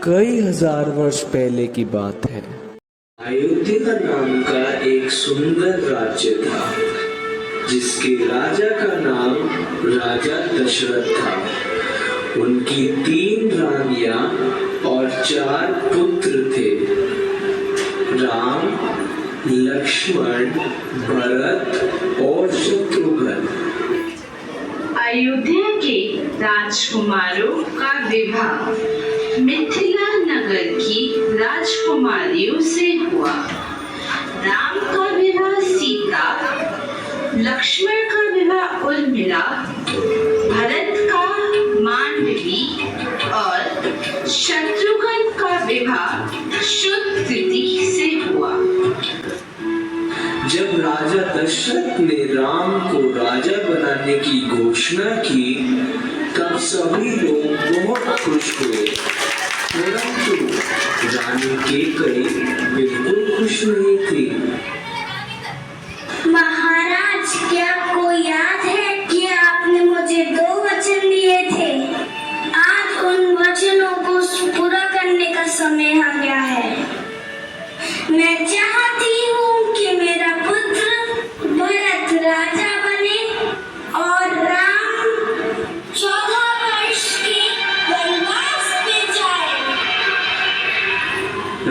कई हजार वर्ष पहले की बात है। अयोध्या नाम का एक सुंदर राज्य था, जिसके राजा का नाम राजा दशरथ था। उनकी 3 रानियां और 4 पुत्र थे, राम, लक्ष्मण, भरत और शत्रुघ्न। अयोध्या के राजकुमारों का विवाह मिथिला नगर की राजकुमारियों से हुआ। राम का विवाह सीता, लक्ष्मण का विवाह उर्मिला, भरत का मांडवी और शत्रुघ्न का विवाह शुद्धि से हुआ। जब राजा दशरथ ने राम को राजा बनाने की घोषणा की, तब सभी लोग बहुत खुश हुए, परंतु रानी कैकेयी बिल्कुल खुश नहीं थी। महाराज, क्या आपको याद है कि आपने मुझे 2 वचन दिए थे? आज उन वचनों को पूरा करने का समय आ गया है। मैं चाहती हूँ कि मेरा पुत्र भरत राजा बने और राम 14 वर्ष के वनवास में जाए।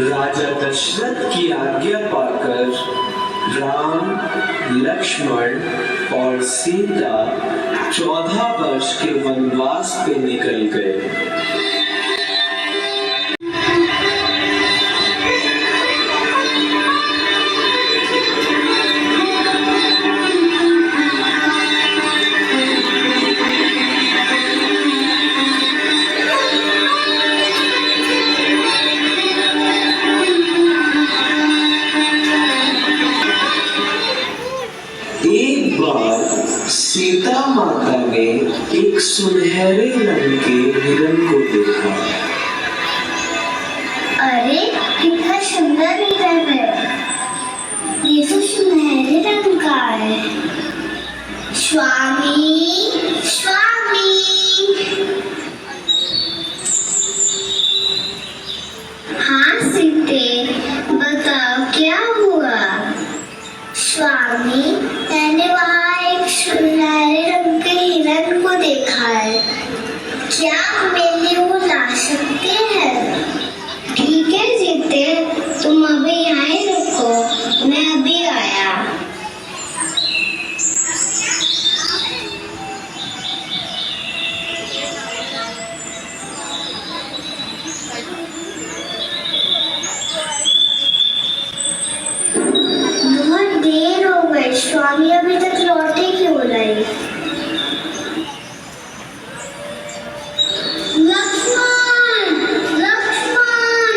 राजा दशरथ की आज्ञा पाकर राम, लक्ष्मण और सीता 14 वर्ष के वनवास पे निकल गए। एक बार सीता माता ने एक सुनहरे रंग के हिरण को देखा। अरे, कितना सुंदर हिरण है! ये तो सुनहरे रंग का है। स्वामी, स्वामी! हाँ सीते, बताओ क्या हुआ? स्वामी, मैंने वहाँ एक सुनहरे रंग के हिरण को देखा है। क्या आप मेरे लिए वो ला सकते हैं? ठीक है सीते, तुम अभी यहाँ ही रुको, मैं अभी आया। बहुत देर हो गई, स्वामी अभी तक लौटे क्यों नहीं? लक्ष्मण, लक्ष्मण,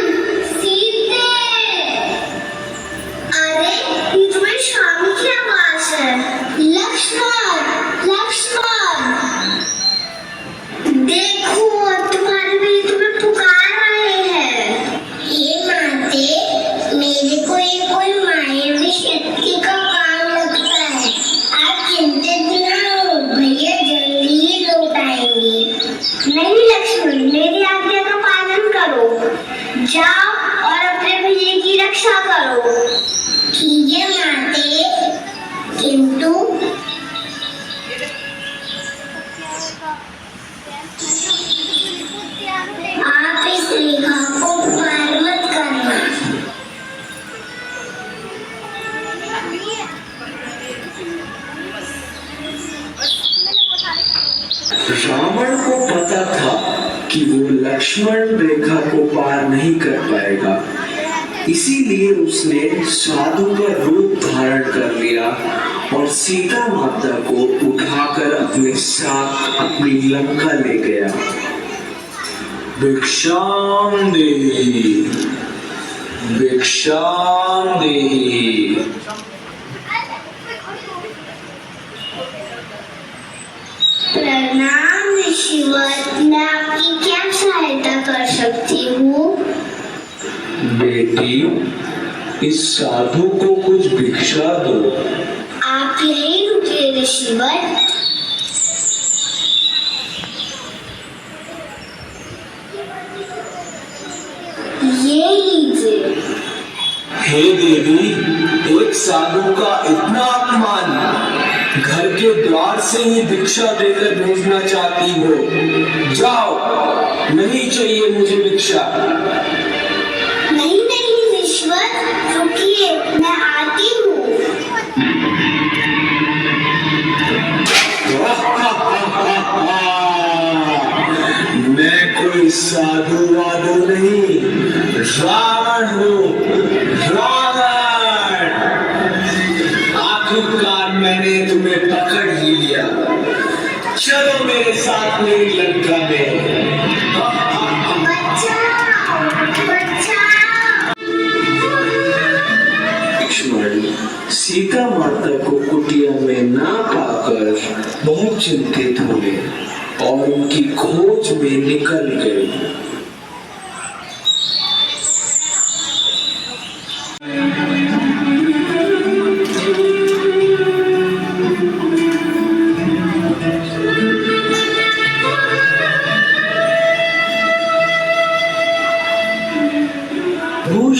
सीते! अरे, ये तुम्हारी स्वामी की आवाज है। लक्ष्मण, लक्ष्मण! देखो, तुम्हारे भाई तुम्हें पुकार रहे हैं। ये माते, मेरे को ये कोई मायावी शक्ति का काम लगता है। आप चिंतित न हो, भैया जल्दी ही लौट आएंगे। नहीं लक्ष्मण, मेरी आज्ञा का पालन करो। जाओ और अपने भैया की रक्षा करो। ठीक है माते, किंतु आप इस रेखा को पार मत करना। रावण को पता था कि वो लक्ष्मण रेखा को पार नहीं कर पाएगा, इसीलिए उसने साधु का रूप धारण कर लिया और सीता माता को उठाकर अपने साथ अपनी लंका ले गया। भिक्षाम देहि, भिक्षाम देहि। प्रणाम ऋषिवर, मैं आपकी क्या सहायता कर सकती हूँ? बेटी, इस साधु को कुछ भिक्षा दो। आप यहीं रुकिए ऋषिवर। हे देवी, एक साधु का इतना अपमान, घर के द्वार से ही भिक्षा देकर भेजना चाहती हो। जाओ, नहीं चाहिए मुझे भिक्षा। नहीं नहीं रिश्वत, रुकिए, मैं आती हूँ। मैं कोई साधु वाधु नहीं, रावण हूँ, रावण। आखिरकार मैंने तुम्हें पकड़ ही लिया। चलो मेरे साथ मेरी लंका में। लक्ष्मण सीता माता को कुटिया में ना पाकर बहुत चिंतित हुए और उनकी खोज में निकल गए।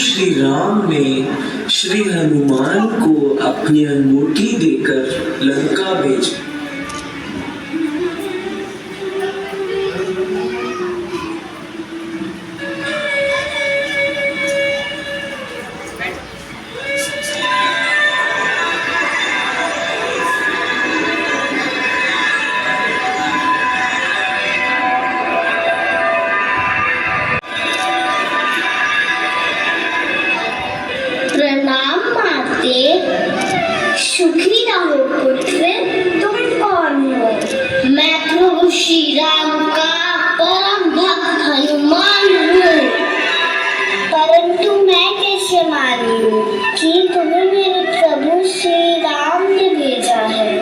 श्री राम ने श्री हनुमान को अपनी अंगूठी देकर लंका भेजा। प्रणाम माते, सुखी रहो पुत्र। तुम कौन हो? मैं प्रभु श्री राम का परम भक्त हनुमान हूँ। परंतु मैं कैसे मानूं कि तुम्हें मेरे प्रभु श्री राम ने भेजा है?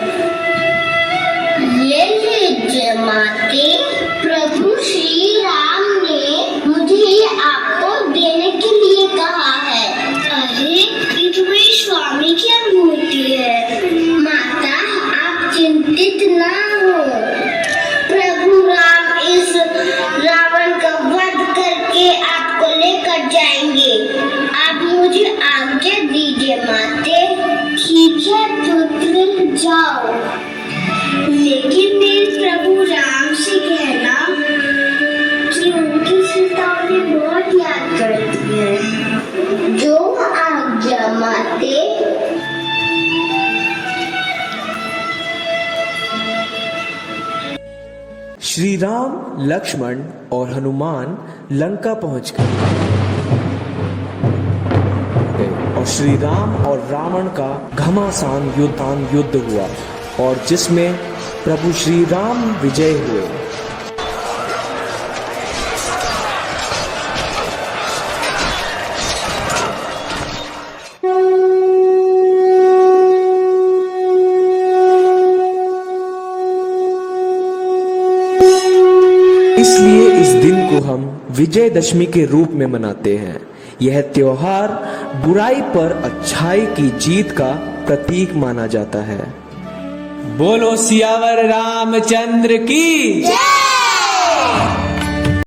ये लीजिए माते, प्रभु श्री राम ने मुझे आपको देने के लिए कहा है। अरे, ये तो मेरे स्वामी की अंगूठी है। माता, आप चिंतित ना हो। प्रभु राम इस रावण का वध करके आपको लेकर जाएंगे। आप मुझे आज्ञा दीजिए माते। ठीक है पुत्र, जाओ। लेकिन मेरे प्रभु राम से कहना कि उनकी सीता उन्हें बहुत याद करती है। जो आज्ञा माते। श्री राम, लक्ष्मण और हनुमान लंका पहुंच गए और श्री राम और रावण का घमासान युद्ध हुआ और जिसमें प्रभु श्री राम विजय हुए। इसलिए इस दिन को हम विजयदशमी के रूप में मनाते हैं। यह त्योहार बुराई पर अच्छाई की जीत का प्रतीक माना जाता है। बोलो सियावर रामचंद्र की जय।